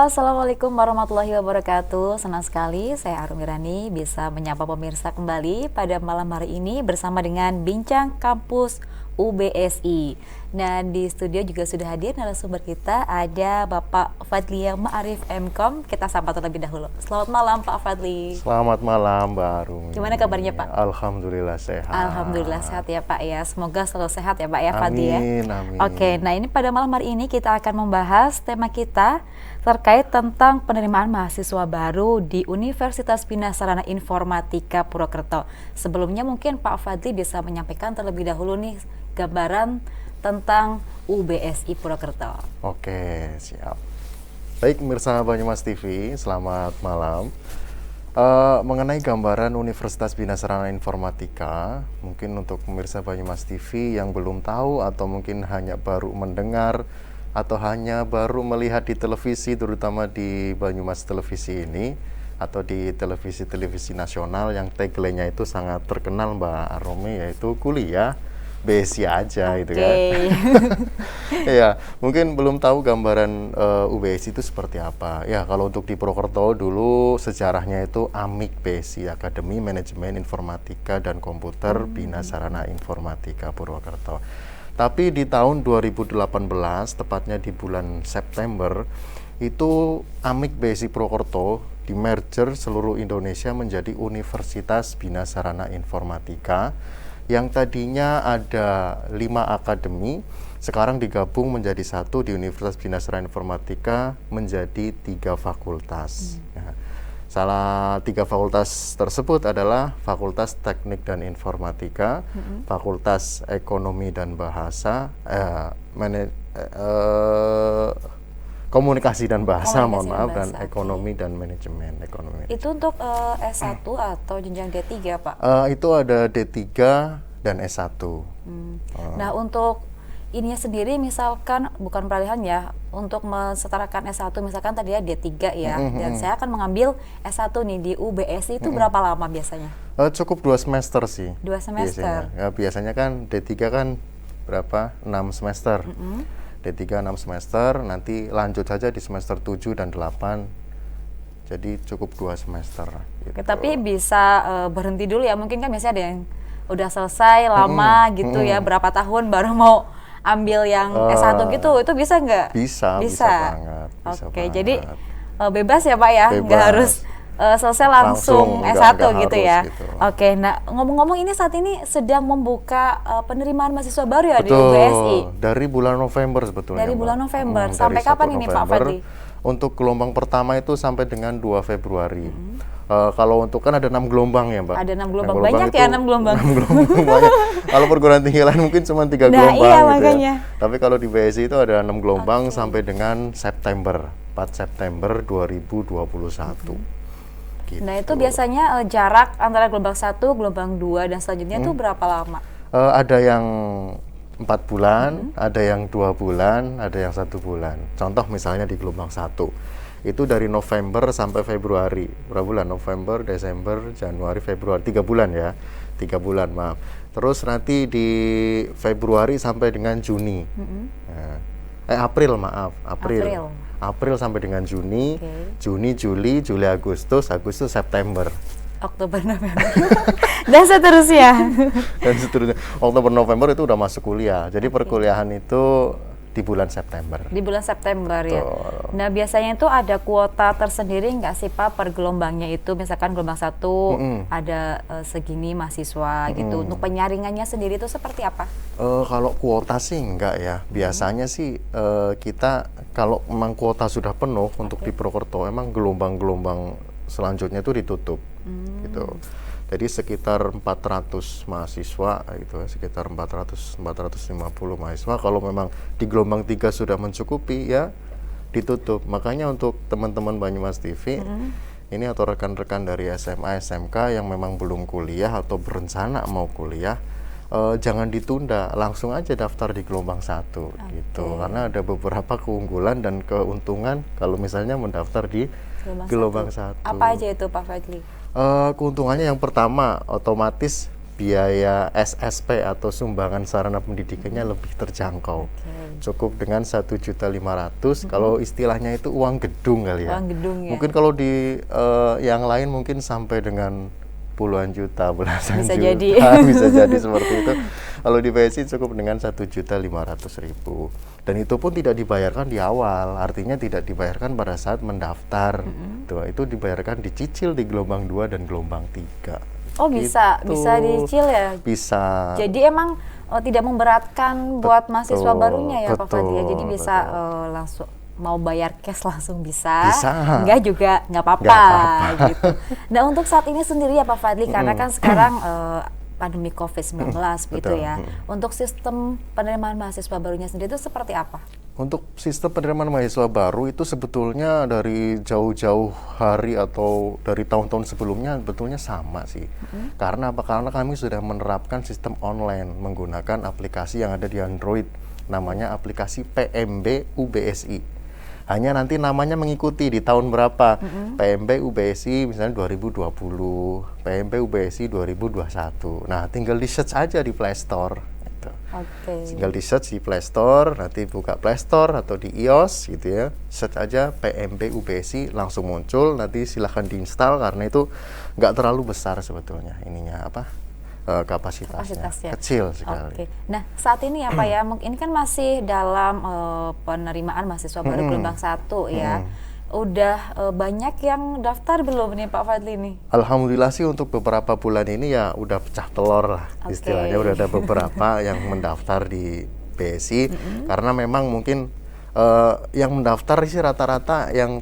Halo, Assalamualaikum warahmatullahi wabarakatuh. Senang sekali saya Arum Irani bisa menyapa pemirsa kembali pada malam hari ini bersama dengan Bincang Kampus UBSI. Nah, di studio juga sudah hadir narasumber kita, ada Bapak Fadli Ma'arif MKom. Kita sapa terlebih dahulu. Selamat malam Pak Fadli. Selamat malam Mbak Arum. Gimana kabarnya Pak? Alhamdulillah sehat. Alhamdulillah sehat ya Pak ya. Semoga selalu sehat ya Pak ya Fadli ya. Amin. Oke, nah ini pada malam hari ini kita akan membahas tema kita terkait tentang penerimaan mahasiswa baru di Universitas Bina Sarana Informatika Purwokerto. Sebelumnya mungkin Pak Fadli bisa menyampaikan terlebih dahulu nih gambaran tentang UBSI Purwokerto. Oke, siap. Baik, pemirsa Banyumas TV, selamat malam. Mengenai gambaran Universitas Bina Sarana Informatika, mungkin untuk pemirsa Banyumas TV yang belum tahu atau mungkin hanya baru mendengar atau hanya baru melihat di televisi, terutama di Banyumas Televisi ini atau di televisi-televisi nasional yang tagline-nya itu sangat terkenal Mbak Arome, yaitu kuliah BSI aja gitu kan. Ya, mungkin belum tahu gambaran UBSI itu seperti apa. Ya, kalau untuk di Purwokerto dulu sejarahnya itu AMIK BSI, Akademi Manajemen Informatika dan Komputer Bina Sarana Informatika Purwokerto. Tapi di tahun 2018, tepatnya di bulan September, itu AMIK BSI Purwokerto di merger seluruh Indonesia menjadi Universitas Bina Sarana Informatika, yang tadinya ada 5 akademi, sekarang digabung menjadi satu di Universitas Bina Sarana Informatika menjadi 3 fakultas. Nah, salah 3 fakultas tersebut adalah Fakultas Teknik dan Informatika, Fakultas Ekonomi dan Bahasa, Komunikasi dan Bahasa, dan Ekonomi dan Manajemen Ekonomi. Itu untuk S1 atau jenjang D3 Pak? Itu ada D3 dan S1. Nah, untuk ininya sendiri misalkan bukan peralihan ya, untuk mesetarakan S1 misalkan tadi ya D3 ya, dan saya akan mengambil S1 nih di UBSI itu berapa lama biasanya? Cukup 2 semester sih. 2 semester? Biasanya kan D3 kan berapa? 6 semester. D3 6 semester, nanti lanjut saja di semester 7 dan 8. Jadi cukup 2 semester gitu. Oke, tapi bisa berhenti dulu ya, mungkin kan biasanya ada yang udah selesai lama gitu ya, berapa tahun baru mau ambil yang S1 gitu, itu bisa nggak? Bisa banget. Oke, jadi bebas ya Pak ya, nggak harus selesai langsung S1 gitu ya. Gitu. Oke, nah ngomong-ngomong ini saat ini sedang membuka penerimaan mahasiswa baru ya. Betul, di UBSI. Dari bulan November sebetulnya. Dari bulan November, sampai kapan ini Pak Fadli? Untuk gelombang pertama itu sampai dengan 2 Februari. Kalau untuk kan ada 6 gelombang ya Mbak. Ada 6 gelombang, banyak ya 6 gelombang. 6 gelombang kalau perguruan tinggi lain mungkin cuma 3 gelombang iya, gitu makanya. ya. Tapi kalau di BSI itu ada 6 gelombang sampai dengan September, 4 September 2021. Gitu. Nah itu biasanya jarak antara gelombang 1, gelombang 2 dan selanjutnya itu berapa lama? Ada yang 4 bulan, ada yang 2 bulan, ada yang 1 bulan. Contoh misalnya di gelombang 1, itu dari November sampai Februari. Berapa bulan? November, Desember, Januari, Februari. 3 bulan ya. 3 bulan, maaf. Terus nanti di Februari sampai dengan Juni. April, maaf. April sampai dengan Juni. Juni, Juli, Agustus, September. Oktober, November. Dan seterusnya. Oktober, November itu udah masuk kuliah. Jadi perkuliahan itu di bulan September. Di bulan September ya. Nah biasanya itu ada kuota tersendiri nggak sih Pak per gelombangnya itu? Misalkan gelombang 1 ada segini mahasiswa gitu. Untuk penyaringannya sendiri itu seperti apa? Kalau kuota sih enggak ya. Biasanya sih kita kalau memang kuota sudah penuh untuk di Purwokerto, emang gelombang-gelombang selanjutnya itu ditutup gitu. Jadi sekitar 400 mahasiswa gitu, sekitar 450 mahasiswa. Kalau memang di gelombang 3 sudah mencukupi ya ditutup. Makanya untuk teman-teman Banyumas TV ini atau rekan-rekan dari SMA, SMK yang memang belum kuliah atau berencana mau kuliah, jangan ditunda, langsung aja daftar di gelombang 1 gitu. Karena ada beberapa keunggulan dan keuntungan kalau misalnya mendaftar di gelombang 1. Apa aja itu Pak Fadli? Keuntungannya yang pertama, otomatis biaya SSP atau sumbangan sarana pendidikannya lebih terjangkau. Cukup dengan 1.500.000. Kalau istilahnya itu uang gedung kali ya. Uang gedung ya. Mungkin kalau di yang lain mungkin sampai dengan puluhan juta, belasan Bisa juta, jadi. bisa jadi seperti itu. Kalau di BSI cukup dengan 1.500.000, dan itu pun tidak dibayarkan di awal, artinya tidak dibayarkan pada saat mendaftar. Itu dibayarkan dicicil di gelombang 2 dan gelombang 3. Oh bisa dicicil ya? Bisa. Jadi emang tidak memberatkan buat mahasiswa barunya ya Pak Fadli ya? Jadi bisa langsung mau bayar cash langsung bisa. Enggak juga nggak apa-apa gitu. Nah untuk saat ini sendiri ya Pak Fadli, karena kan sekarang pandemi COVID-19 gitu ya. Untuk sistem penerimaan mahasiswa barunya sendiri itu seperti apa? Untuk sistem penerimaan mahasiswa baru itu sebetulnya dari jauh-jauh hari atau dari tahun-tahun sebelumnya sebetulnya sama sih. Karena apa? Karena kami sudah menerapkan sistem online menggunakan aplikasi yang ada di Android, namanya aplikasi PMB UBSI. Hanya nanti namanya mengikuti di tahun berapa. PMB UBSI misalnya 2020, PMB UBSI 2021. Nah, tinggal di-search aja di Play Store. Tinggal di search di Play Store, nanti buka Play Store atau di iOS gitu ya, search aja PMB UBSI langsung muncul. Nanti silahkan diinstal karena itu nggak terlalu besar sebetulnya ininya kapasitasnya kecil sekali. Nah saat ini ya Pak ya, ini kan masih dalam penerimaan mahasiswa baru gelombang 1 ya. Udah banyak yang daftar belum nih Pak Fadli nih? Alhamdulillah sih untuk beberapa bulan ini ya udah pecah telur lah istilahnya. Udah ada beberapa yang mendaftar di BSI. Karena memang mungkin yang mendaftar sih rata-rata yang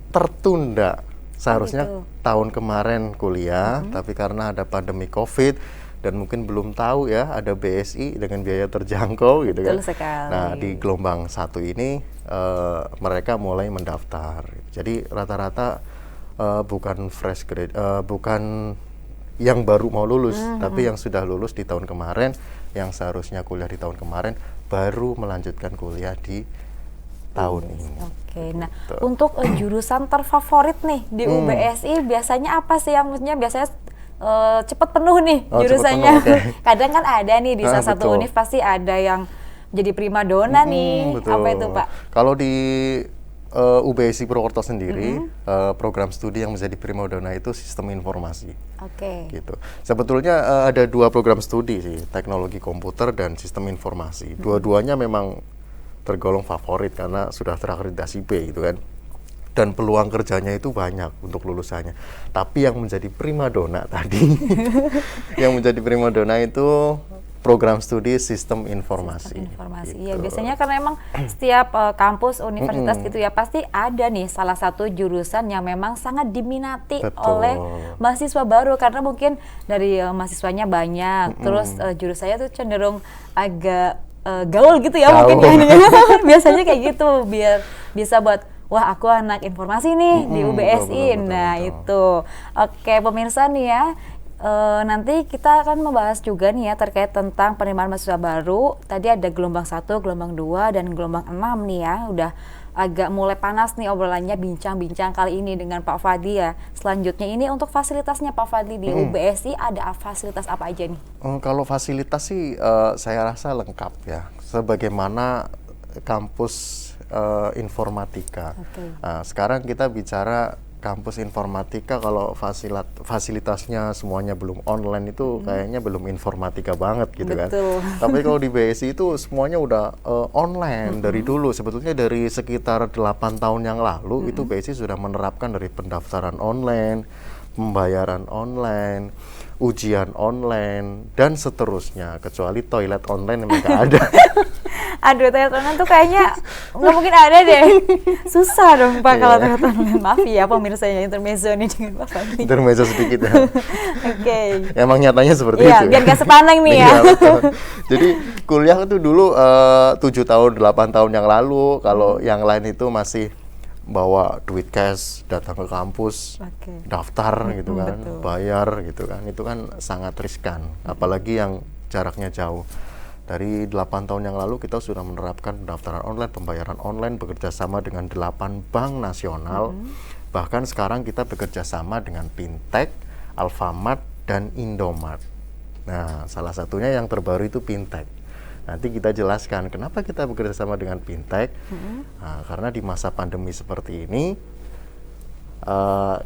tertunda. Seharusnya tahun kemarin kuliah, tapi karena ada pandemi COVID dan mungkin belum tahu ya ada BSI dengan biaya terjangkau gitu kan. Nah di gelombang 1 ini mereka mulai mendaftar. Jadi rata-rata bukan fresh grade, bukan yang baru mau lulus, tapi yang sudah lulus di tahun kemarin, yang seharusnya kuliah di tahun kemarin, baru melanjutkan kuliah di tahun ini. Nah untuk jurusan terfavorit nih di UBSI biasanya apa sih yang maksudnya biasanya cepat penuh nih jurusannya? Kadang kan ada nih di salah satu univ pasti ada yang jadi primadona nih. Apa itu Pak? Kalau di UBSI Purwokerto sendiri, program studi yang menjadi primadona itu sistem informasi. Gitu. Sebetulnya ada 2 program studi sih, teknologi komputer dan sistem informasi. Dua-duanya memang tergolong favorit karena sudah terakreditasi B gitu kan. Dan peluang kerjanya itu banyak untuk lulusannya. Tapi yang menjadi primadona tadi, yang menjadi primadona itu program studi sistem informasi. Gitu. Ya biasanya karena emang setiap kampus universitas gitu ya pasti ada nih salah satu jurusan yang memang sangat diminati oleh mahasiswa baru karena mungkin dari mahasiswanya banyak, terus jurusannya tuh cenderung agak gaul gitu ya mungkin ya. Biasanya kayak gitu biar bisa buat wah aku anak informasi nih di UBSI. Itu. Oke pemirsa nih ya. Nanti kita akan membahas juga nih ya terkait tentang penerimaan mahasiswa baru. Tadi ada gelombang 1, gelombang 2, dan gelombang 6 nih ya. Udah agak mulai panas nih obrolannya, bincang-bincang kali ini dengan Pak Fadli ya. Selanjutnya ini untuk fasilitasnya Pak Fadli di UBSI ada fasilitas apa aja nih? Kalau fasilitas sih saya rasa lengkap ya. Sebagaimana kampus informatika. Nah, sekarang kita bicara kampus informatika, kalau fasilitasnya semuanya belum online itu kayaknya belum informatika banget gitu kan. Tapi kalau di BSI itu semuanya udah online dari dulu. Sebetulnya dari sekitar 8 tahun yang lalu itu BSI sudah menerapkan dari pendaftaran online, pembayaran online, ujian online, dan seterusnya. Kecuali toilet online memang nggak ada. Aduh, toilet online tuh kayaknya nggak mungkin ada deh. Susah dong Pak kalau toilet online. Maaf ya pemirsanya, intermezzo nih dengan Pak Fadli. Intermezzo sedikit ya. Emang nyatanya seperti itu. Biar nggak sepaneng nih ya. Jadi kuliah itu dulu 7 tahun, 8 tahun yang lalu. Kalau yang lain itu masih bawa duit cash, datang ke kampus, daftar gitu kan, bayar gitu kan. Itu kan sangat riskan, apalagi yang jaraknya jauh. Dari 8 tahun yang lalu kita sudah menerapkan pendaftaran online, pembayaran online, bekerja sama dengan 8 bank nasional. Bahkan sekarang kita bekerja sama dengan Fintech, Alfamart, dan Indomart. Nah, salah satunya yang terbaru itu fintech. Nanti kita jelaskan kenapa kita bekerja sama dengan fintech. Nah, karena di masa pandemi seperti ini,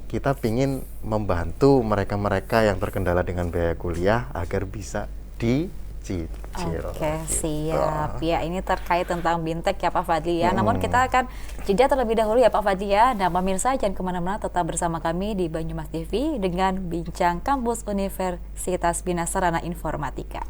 kita ingin membantu mereka-mereka yang terkendala dengan biaya kuliah agar bisa dicicil. Oke, gitu. siap. Ya, ini terkait tentang Bintek ya Pak Fadli ya. Namun kita akan jeda terlebih dahulu ya Pak Fadli ya. Nah, pemirsa jangan kemana-mana, tetap bersama kami di Banyumas TV dengan Bincang Kampus Universitas Bina Sarana Informatika.